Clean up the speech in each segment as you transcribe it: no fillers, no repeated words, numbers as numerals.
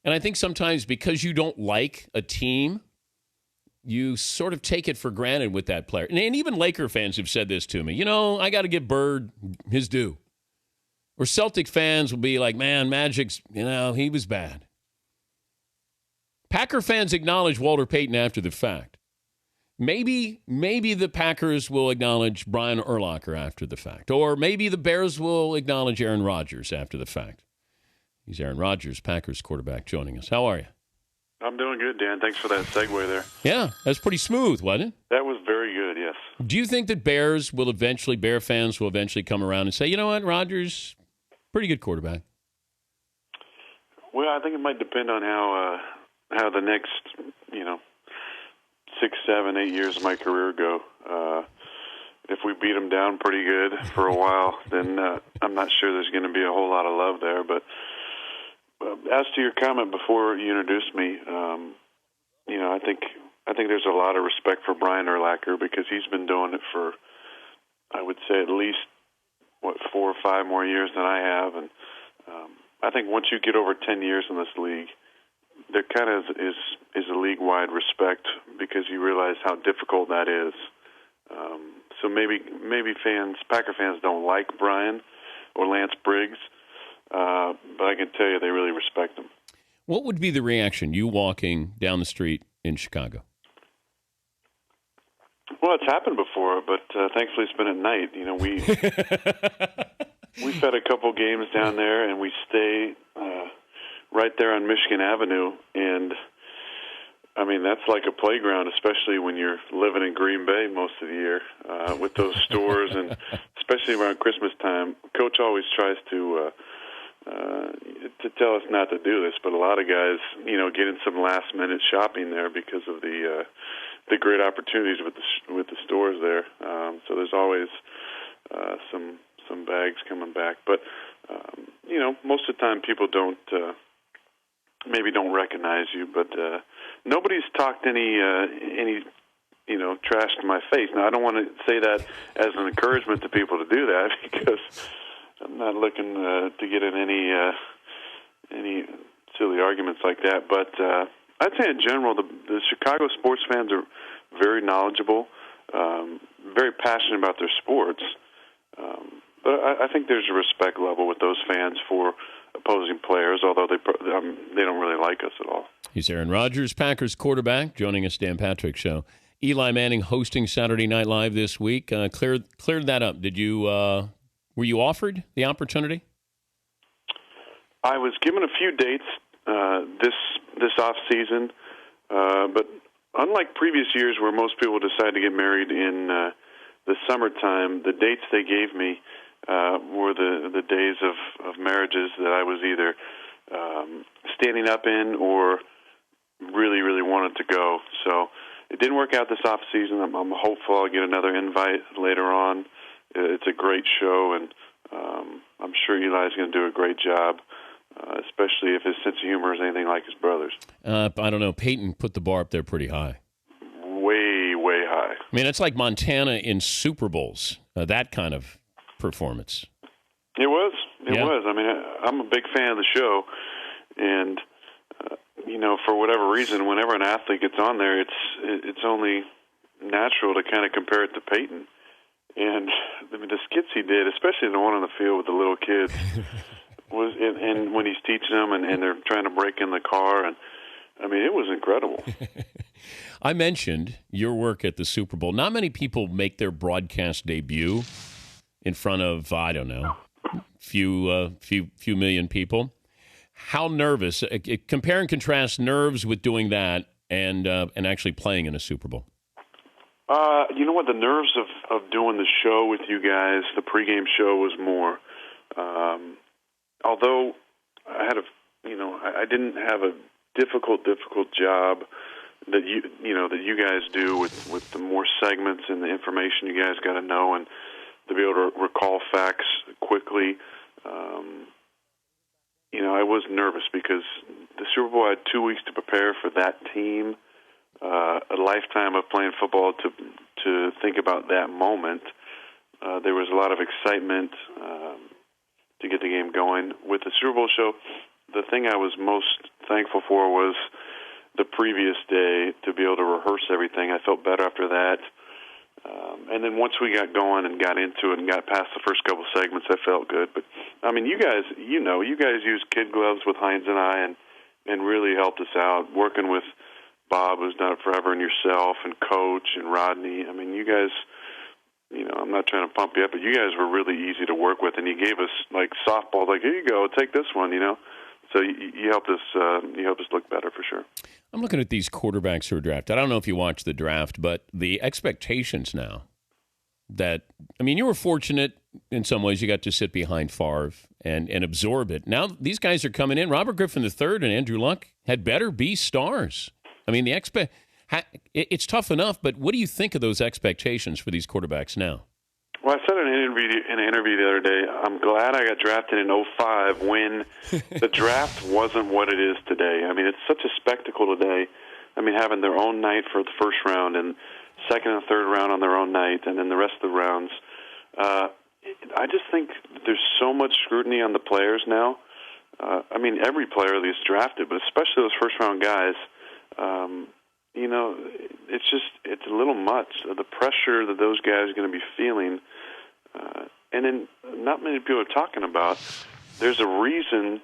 And I think sometimes because you don't like a team, you sort of take it for granted with that player. And even Laker fans have said this to me. I got to give Bird his due. Or Celtic fans will be like, man, Magic's, he was bad. Packer fans acknowledge Walter Payton after the fact. Maybe the Packers will acknowledge Brian Urlacher after the fact. Or maybe the Bears will acknowledge Aaron Rodgers after the fact. He's Aaron Rodgers, Packers quarterback, joining us. How are you? I'm doing good, Dan. Thanks for that segue there. Yeah, that's pretty smooth, wasn't it? That was very good, yes. Do you think that Bear fans will eventually come around and say, you know what, Rodgers, pretty good quarterback? Well, I think it might depend on how the next, 6, 7, 8 years of my career go. If we beat them down pretty good for a while, then I'm not sure there's going to be a whole lot of love there. But as to your comment before you introduced me, I think there's a lot of respect for Brian Urlacher because he's been doing it for, I would say, at least 4 or 5 more years than I have, and I think once you get over 10 years in this league, there kind of is a league-wide respect because you realize how difficult that is. So maybe Packer fans don't like Brian or Lance Briggs, but I can tell you they really respect him. What would be the reaction, you walking down the street in Chicago? Well, it's happened before, but thankfully it's been at night. We've had a couple games down there, and we stay right there on Michigan Avenue, and I mean that's like a playground, especially when you're living in Green Bay most of the year with those stores, and especially around Christmas time. Coach always tries to tell us not to do this, but a lot of guys, get in some last-minute shopping there because of the great opportunities with the stores there. So there's always some bags coming back, but most of the time people don't recognize you. But nobody's talked any trash to my face. Now I don't want to say that as an encouragement to people to do that because I'm not looking to get in any silly arguments like that. But I'd say in general, the Chicago sports fans are very knowledgeable, very passionate about their sports. But I think there's a respect level with those fans for opposing players, although they don't really like us at all. He's Aaron Rodgers, Packers quarterback, joining us, Dan Patrick Show. Eli Manning hosting Saturday Night Live this week. Cleared that up. Did you? Were you offered the opportunity? I was given a few dates this off season, but unlike previous years where most people decide to get married in the summertime, the dates they gave me were the days of marriages that I was either standing up in or really, really wanted to go. So it didn't work out this off season. I'm hopeful I'll get another invite later on. It's a great show, and I'm sure Eli's going to do a great job, especially if his sense of humor is anything like his brother's. I don't know. Peyton put the bar up there pretty high. Way, way high. I mean, it's like Montana in Super Bowls, that kind of performance. It was. It was. I mean, I'm a big fan of the show, and for whatever reason, whenever an athlete gets on there, it's only natural to kind of compare it to Peyton. And I mean, the skits he did, especially the one on the field with the little kids, and when he's teaching them and they're trying to break in the car, and I mean, it was incredible. I mentioned your work at the Super Bowl. Not many people make their broadcast debut in front of, I don't know, few million people. How nervous? Compare and contrast nerves with doing that and actually playing in a Super Bowl. You know what? The nerves of doing the show with you guys, the pregame show, was more. Although I had I didn't have a difficult job that you guys do with the more segments and the information you guys got to know and to be able to recall facts quickly. I was nervous because the Super Bowl had 2 weeks to prepare for that team. A lifetime of playing football to think about that moment. There was a lot of excitement to get the game going. With the Super Bowl show, the thing I was most thankful for was the previous day to be able to rehearse everything. I felt better after that. And then once we got going and got into it and got past the first couple segments, I felt good. But, I mean, you guys use kid gloves with Hines and I and really helped us out, working with Bob, who's done it forever, and yourself, and Coach, and Rodney. I mean, you guys, I'm not trying to pump you up, but you guys were really easy to work with, and you gave us, like, softballs, like, here you go, take this one, So you helped us. You helped us look better for sure. I'm looking at these quarterbacks who are drafted. I don't know if you watched the draft, but the expectations now you were fortunate in some ways. You got to sit behind Favre and absorb it. Now these guys are coming in. Robert Griffin III and Andrew Luck had better be stars. I mean, it's tough enough, but what do you think of those expectations for these quarterbacks now? Well, I said in an interview the other day, I'm glad I got drafted in 2005 when the draft wasn't what it is today. I mean, it's such a spectacle today. I mean, having their own night for the first round and second and third round on their own night, and then the rest of the rounds. I just think there's so much scrutiny on the players now. I mean, every player that's drafted, but especially those first-round guys, it's a little much. The pressure that those guys are going to be feeling, and then not many people are talking about, there's a reason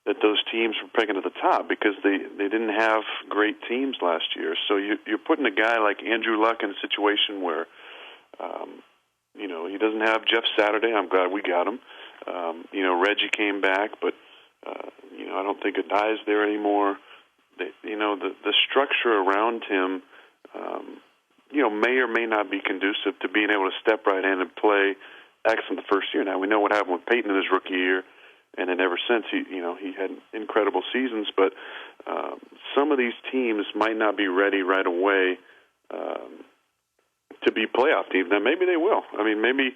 that those teams were picking at the top because they didn't have great teams last year. So you're putting a guy like Andrew Luck in a situation where, he doesn't have Jeff Saturday. I'm glad we got him. Reggie came back, but, I don't think it dies there anymore. The structure around him, may or may not be conducive to being able to step right in and play excellent the first year. Now, we know what happened with Peyton in his rookie year, and then ever since, he had incredible seasons. But some of these teams might not be ready right away to be playoff teams. Now, maybe they will. I mean, maybe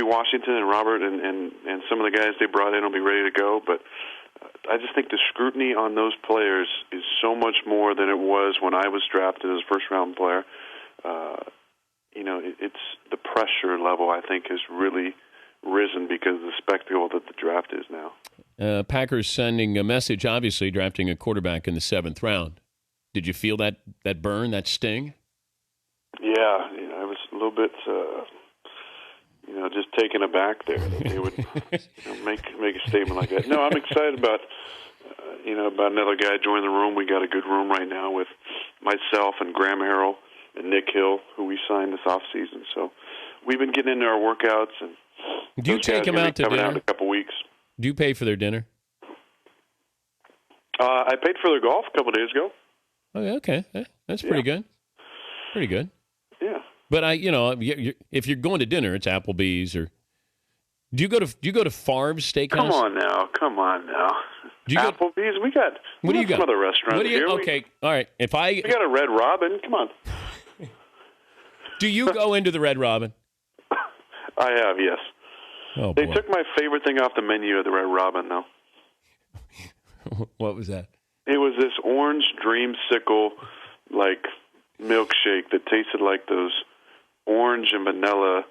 Washington and Robert and some of the guys they brought in will be ready to go, but I just think the scrutiny on those players is so much more than it was when I was drafted as a first-round player. It's the pressure level, I think, has really risen because of the spectacle that the draft is now. Packers sending a message, obviously, drafting a quarterback in the 7th round. Did you feel that burn, that sting? Yeah, I was a little bit, just taken aback there that they would make a statement like that. No, I'm excited about another guy joining the room. We got a good room right now with myself and Graham Harrell and Nick Hill, who we signed this offseason. So we've been getting into our workouts. And do you take them out to dinner? Out in a couple weeks. Do you pay for their dinner? I paid for their golf a couple days ago. Oh, okay. That's pretty good. Pretty good. Yeah. But if you're going to dinner, it's Applebee's or do you go to Favre's Steakhouse? Come on now. Applebee's. We got some other restaurants here. Okay, all right. We got a Red Robin. Come on. Do you go into the Red Robin? I have, yes. Oh, they took my favorite thing off the menu at the Red Robin, though. What was that? It was this orange dreamsicle, milkshake that tasted like those orange and vanilla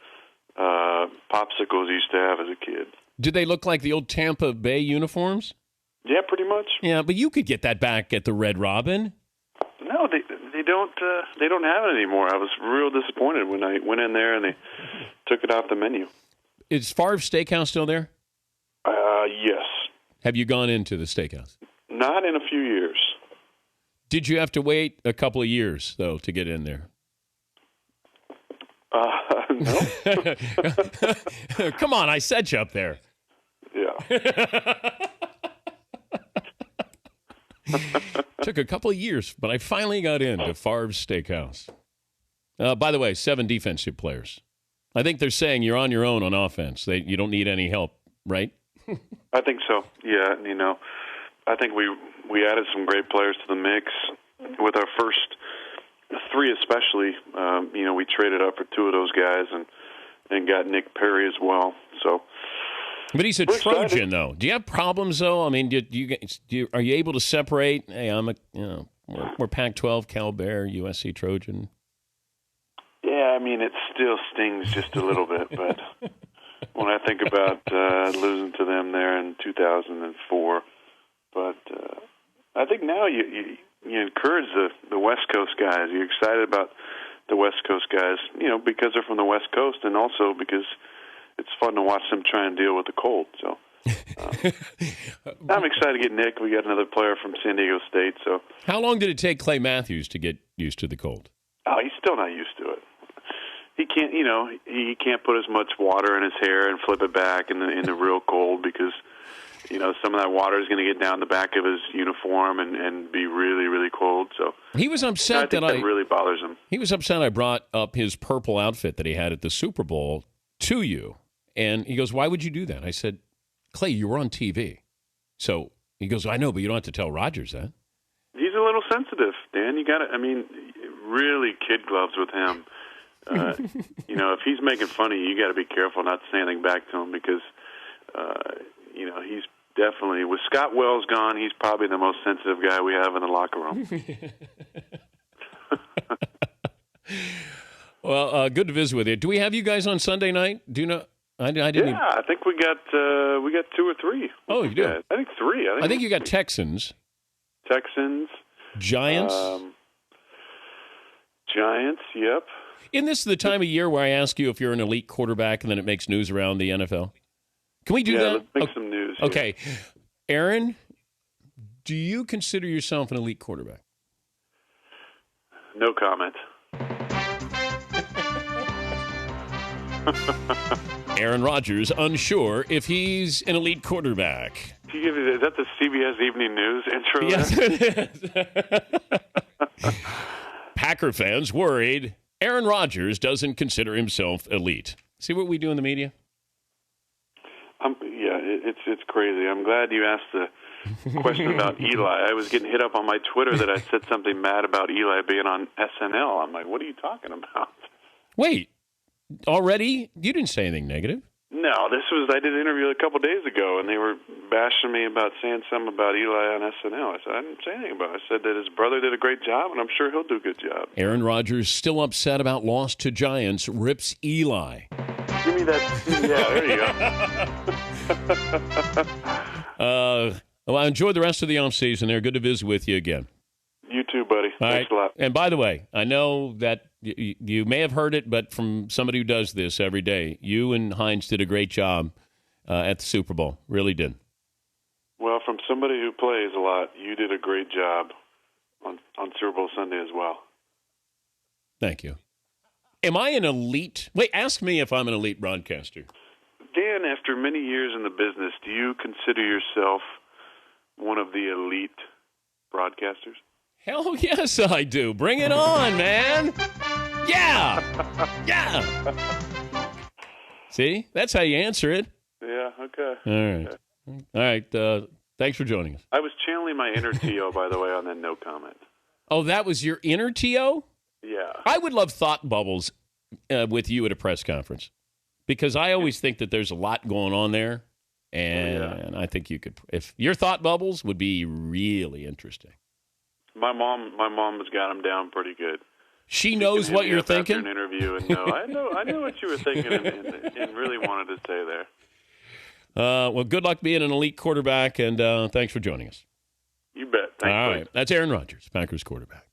popsicles you used to have as a kid. Did they look like the old Tampa Bay uniforms? Yeah, pretty much. Yeah, but you could get that back at the Red Robin. No, they don't. They don't have it anymore. I was real disappointed when I went in there and they took it off the menu. Is Favre's Steakhouse still there? Yes. Have you gone into the steakhouse? Not in a few years. Did you have to wait a couple of years, though, to get in there? No. Come on, I set you up there. Yeah. Took a couple of years, but I finally got into Favre's Steakhouse. By the way, 7 defensive players. I think they're saying you're on your own on offense. You don't need any help, right? I think so. Yeah, I think we added some great players to the mix. With our first 3 especially, we traded up for 2 of those guys and got Nick Perry as well. So, but he's a Trojan, though. Do you have problems, though? I mean, are you able to separate? Hey, we're Pac-12, Cal Bear, USC Trojan. Yeah, I mean, it still stings just a little bit, but when I think about losing to them there in 2004, but I think now you encourage the West Coast guys. You're excited about the West Coast guys, because they're from the West Coast, and also because it's fun to watch them try and deal with the cold. So I'm excited to get Nick. We got another player from San Diego State. So how long did it take Clay Matthews to get used to the cold? Oh, he's still not used to it. He can't, he can't put as much water in his hair and flip it back in the real cold because, some of that water is going to get down the back of his uniform and be really, really cold. So he was upset that really bothers him. He was upset I brought up his purple outfit that he had at the Super Bowl to you. And he goes, "Why would you do that?" I said, "Clay, you were on TV." So he goes, "I know, but you don't have to tell Rodgers that." He's a little sensitive, Dan. You got to, really kid gloves with him. If he's making fun of you, you got to be careful not saying back to him because, he's definitely, with Scott Wells gone, he's probably the most sensitive guy we have in the locker room. Well, good to visit with you. Do we have you guys on Sunday night? Do you know? I didn't. Yeah, I think we got 2 or 3. Oh, you do? I think 3. I think you got Texans. Giants. Giants. Yep. Isn't this the time of year where I ask you if you're an elite quarterback and then it makes news around the NFL? Can we do that? Let's make some news here. Okay. Aaron, do you consider yourself an elite quarterback? No comment. Aaron Rodgers, unsure if he's an elite quarterback. Is that the CBS Evening News intro? Yes, it is. Packer fans worried Aaron Rodgers doesn't consider himself elite. See what we do in the media? It's crazy. I'm glad you asked the question about Eli. I was getting hit up on my Twitter that I said something mad about Eli being on SNL. I'm like, what are you talking about? Wait, already? You didn't say anything negative. No, I did an interview a couple days ago, and they were bashing me about saying something about Eli on SNL. I said, I didn't say anything about it. I said that his brother did a great job, and I'm sure he'll do a good job. Aaron Rodgers, still upset about loss to Giants, rips Eli. Give me that. Yeah, there you go. Well, enjoy the rest of the offseason there. Good to visit with you again. You too, buddy. All Thanks right. a lot. And by the way, I know that you may have heard it, but from somebody who does this every day, you and Hines did a great job at the Super Bowl. Really did. Well, from somebody who plays a lot, you did a great job on Super Bowl Sunday as well. Thank you. Am I an elite? Wait, ask me if I'm an elite broadcaster. Dan, after many years in the business, do you consider yourself one of the elite broadcasters? Hell yes, I do. Bring it on, man. Yeah. Yeah. See? That's how you answer it. Yeah, okay. All right. Okay. All right. Thanks for joining us. I was channeling my inner T.O., by the way, on that no comment. Oh, that was your inner T.O.? Yeah. I would love thought bubbles with you at a press conference because I always think that there's a lot going on there. And I think you could, if your thought bubbles would be really interesting. My mom has got him down pretty good. She knows what you're thinking. After an interview, and I know what you were thinking, and really wanted to stay there. Well, good luck being an elite quarterback, and thanks for joining us. You bet. Thanks. All right, that's Aaron Rodgers, Packers quarterback.